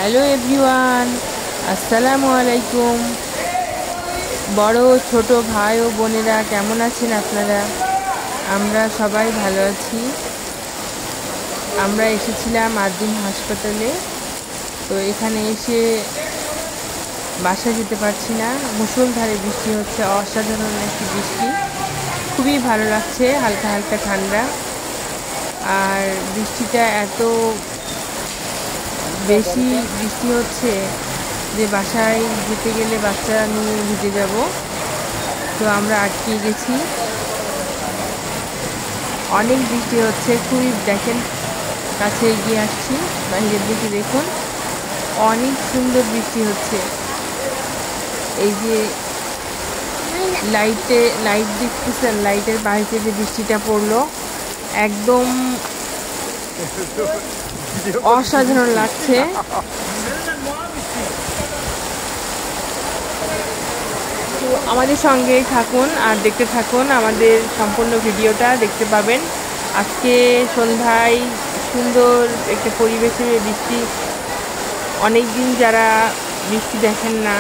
Hello everyone, আসসালামু আলাইকুম। বড় ছোট ভাই ও বোনেরা কেমন আছেন আপনারা? আমরা সবাই ভালো আছি। আমরা এসেছিলাম আদ্দিন হাসপাতালে। তো এখানে এসে বাসায় যেতে পারছি না, মুষলধারে বৃষ্টি হচ্ছে, অসাধারণ একটি বৃষ্টি। খুবই ভালো লাগছে, হালকা হালকা ঠান্ডা। আর বৃষ্টিটা এত বেশি বৃষ্টি হচ্ছে যে বাসায় যেতে গেলে বাচ্চা নিয়ে ভিজে যাব। তো আমরা আটকে গেছি, অনেক বৃষ্টি হচ্ছে, খুবই দেখেন কাছে এগিয়ে আসছি, বাইরের দিকে দেখুন, অনেক সুন্দর বৃষ্টি হচ্ছে। এই যে লাইট দেখতেছেন, লাইটের বাড়িতে যে বৃষ্টিটা পড়লো, একদম অসাধারণ লাগছে। তো আমাদের সঙ্গেই থাকুন আর দেখতে থাকুন, আমাদের সম্পূর্ণ ভিডিওটা দেখতে পাবেন। আজকে সন্ধ্যায় সুন্দর একটা পরিবেশে বৃষ্টি, অনেক দিন যারা বৃষ্টি দেখেন না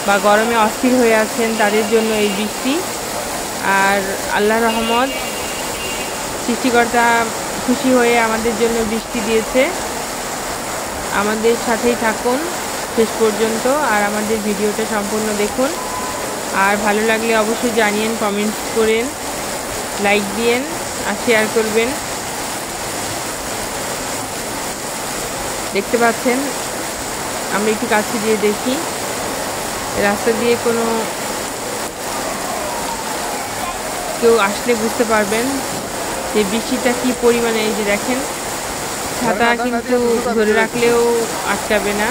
বা গরমে অস্থির হয়ে আছেন তাদের জন্য এই বৃষ্টি। আর আল্লাহর রহমত, সৃষ্টিকর্তা খুশি হয়ে আমাদের জন্য বৃষ্টি দিয়েছে। আমাদের সাথেই থাকুন শেষ পর্যন্ত আর আমাদের ভিডিওটা সম্পূর্ণ দেখুন। আর ভালো লাগলে অবশ্যই জানিয়েন, কমেন্টস করেন, লাইক দিয়েন আর শেয়ার করবেন। দেখতে পাচ্ছেন, আমরা একটু কাছে দিয়ে দেখি, রাস্তা দিয়ে কোনো কেউ আসলে বুঝতে পারবেন যে বৃষ্টিটা কি পরিমাণে। এই যে দেখেন, ছাতা কিন্তু ধরে রাখলেও আটকাবে না,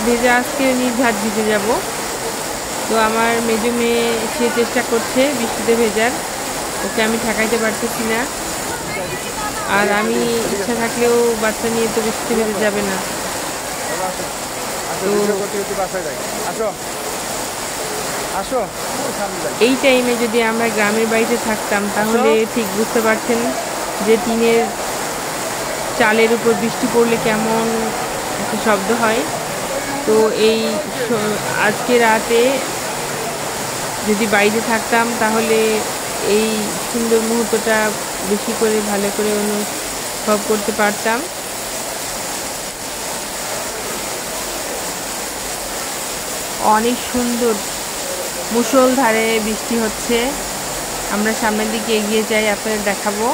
ভেজে আজকে নির্ঘাত ভিজে যাব। তো আমার মেজো মেয়ে সে চেষ্টা করছে বৃষ্টিতে ভেজার, ওকে আমি ঠেকাইতে পারতেছি না। আর আমি ইচ্ছা থাকলেও বাচ্চা নিয়ে তো বৃষ্টিতে ভেজে যাবে না। তো এই টাইমে যদি আমরা গ্রামের বাড়িতে থাকতাম তাহলে ঠিক বুঝতে পারছেন যে টিনের চালের উপর বৃষ্টি পড়লে কেমন একটা শব্দ হয়। তো এই আজকে রাতে যদি বাইরে থাকতাম তাহলে এই সুন্দর মুহূর্তটা বেশি করে ভালো করে অনুভব করতে পারতাম। অনেক সুন্দর মুষলধারে বৃষ্টি হচ্ছে। আমরা সামনের দিকে এগিয়ে যাই, আপনাদের দেখাবো।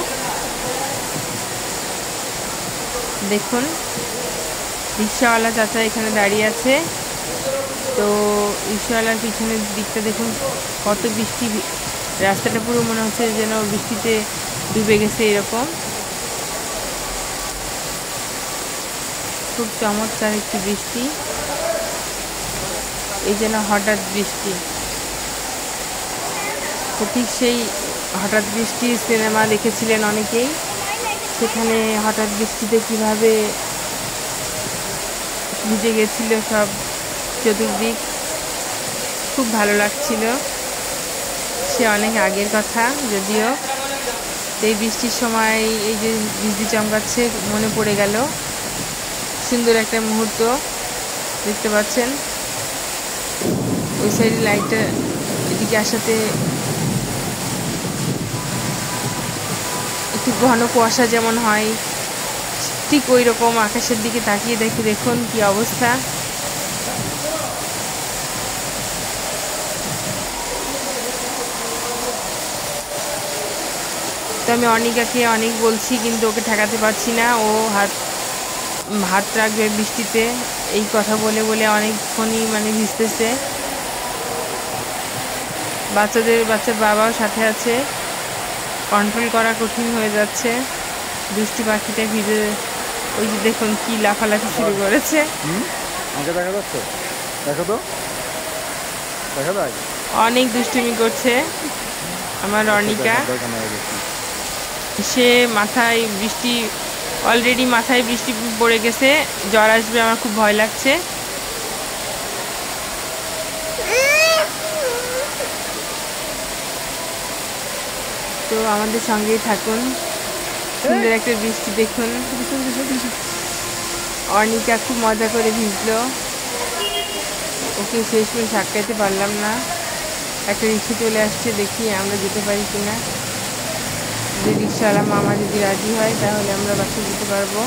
দেখুন, রিক্সাওয়ালা চাচা এখানে দাঁড়িয়ে আছে। তো রিক্সাওয়ালার পিছনের দিকটা দেখুন, কত বৃষ্টি, রাস্তাটা পুরো মনে হচ্ছে যেন বৃষ্টিতে ডুবে গেছে এরকম। খুব চমৎকার একটি বৃষ্টি, এই যেন হঠাৎ বৃষ্টি। তো ঠিক সেই হঠাৎ বৃষ্টি সিনেমা দেখেছিলেন অনেকেই, সেখানে হঠাৎ বৃষ্টিতে কিভাবে ভিজে গেছিল সব চতুর্দিক, খুব ভালো লাগছিল। সে অনেক আগের কথা যদিও। এই বৃষ্টির সময় এই যে বিজলি চমকাচ্ছে, মনে পড়ে গেল সুন্দর একটা মুহূর্ত। দেখতে পাচ্ছেন ওই সাইডে লাইটটা এদিকে আসাতে একটু ঘন কুয়াশা যেমন হয়, ঠিক ওই রকম আকাশের দিকে তাকিয়ে দেখুন কি অবস্থা। তো আমি অনিকাকে অনেক বলছি কিন্তু ওকে ঠেকাতে পারছি না, ও হাত রাখবে বৃষ্টিতে, এই কথা বলে বলে অনেকক্ষণই ভিজতেছে। বাচ্চার বাবাও সাথে আছে, কন্ট্রোল করা কঠিন হয়ে যাচ্ছে। দুষ্টু পাখিটা ভিজে, ওই যে দেখুন কি লাফালাফি শুরু করেছে। অনেক দুষ্টুমি করছে আমার অনিকা। সে অলরেডি মাথায় বৃষ্টি পড়ে গেছে, জ্বর আসবে, আমার খুব ভয় লাগছে। তো আমাদের সঙ্গেই থাকুন, সুন্দর একটা বৃষ্টি দেখুন। অর্ণিকা খুব মজা করে ভিজলো, ওকে শেষমেশ আটকাইতে পারলাম না। একটা রিক্সা চলে আসছে, দেখি আমরা যেতে পারি কিনা। যদি রিক্সাওয়ালা মামা যদি রাজি হয় তাহলে আমরা বাসে যেতে পারবো।